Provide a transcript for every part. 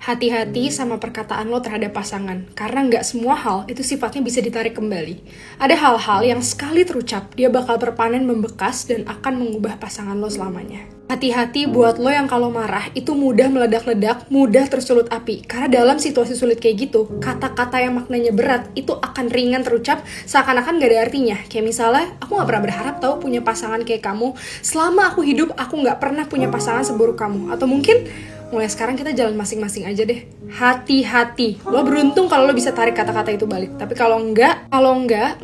Hati-hati sama perkataan lo terhadap pasangan, karena nggak semua hal itu sifatnya bisa ditarik kembali. Ada hal-hal yang sekali terucap, dia bakal berpanen membekas dan akan mengubah pasangan lo selamanya. Hati-hati buat lo yang kalau marah itu mudah meledak-ledak, mudah tersulut api. Karena dalam situasi sulit kayak gitu, kata-kata yang maknanya berat itu akan ringan terucap seakan-akan gak ada artinya. Kayak misalnya, aku gak pernah berharap tau punya pasangan kayak kamu. Selama aku hidup, aku gak pernah punya pasangan seburuk kamu. Atau mungkin mulai sekarang kita jalan masing-masing aja deh. Hati-hati. Lo beruntung kalau lo bisa tarik kata-kata itu balik. Tapi kalau enggak,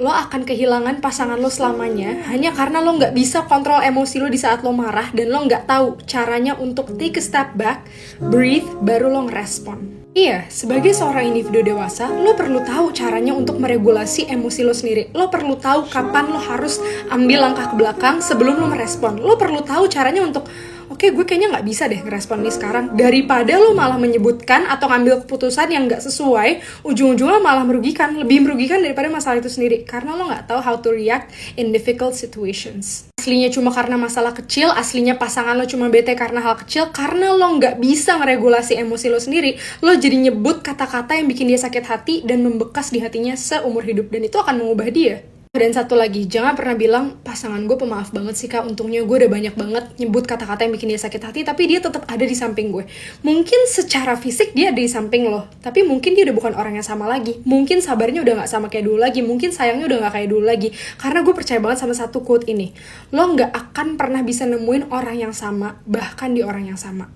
lo akan kehilangan pasangan lo selamanya hanya karena lo nggak bisa kontrol emosi lo di saat lo marah dan lo nggak tahu caranya untuk take a step back, breathe, baru lo ngerespon. Iya, sebagai seorang individu dewasa, lo perlu tahu caranya untuk meregulasi emosi lo sendiri. Lo perlu tahu kapan lo harus ambil langkah ke belakang sebelum lo merespon. Lo perlu tahu caranya untuk, oke, gue kayaknya nggak bisa deh ngerespon ini sekarang. Daripada lo malah menyebutkan atau ngambil keputusan yang nggak sesuai, ujung-ujungnya malah merugikan. Lebih merugikan daripada masalah itu sendiri. Karena lo nggak tahu how to react in difficult situations. Aslinya cuma karena masalah kecil, aslinya pasangan lo cuma bete karena hal kecil, karena lo nggak bisa ngeregulasi emosi lo sendiri, lo jadi nyebut kata-kata yang bikin dia sakit hati dan membekas di hatinya seumur hidup. Dan itu akan mengubah dia. Dan satu lagi, jangan pernah bilang, pasangan gue pemaaf banget sih kak, untungnya gue udah banyak banget nyebut kata-kata yang bikin dia sakit hati, tapi dia tetap ada di samping gue. Mungkin secara fisik dia ada di samping lo, tapi mungkin dia udah bukan orang yang sama lagi. Mungkin sabarnya udah gak sama kayak dulu lagi, mungkin sayangnya udah gak kayak dulu lagi. Karena gue percaya banget sama satu quote ini, lo gak akan pernah bisa nemuin orang yang sama, bahkan di orang yang sama.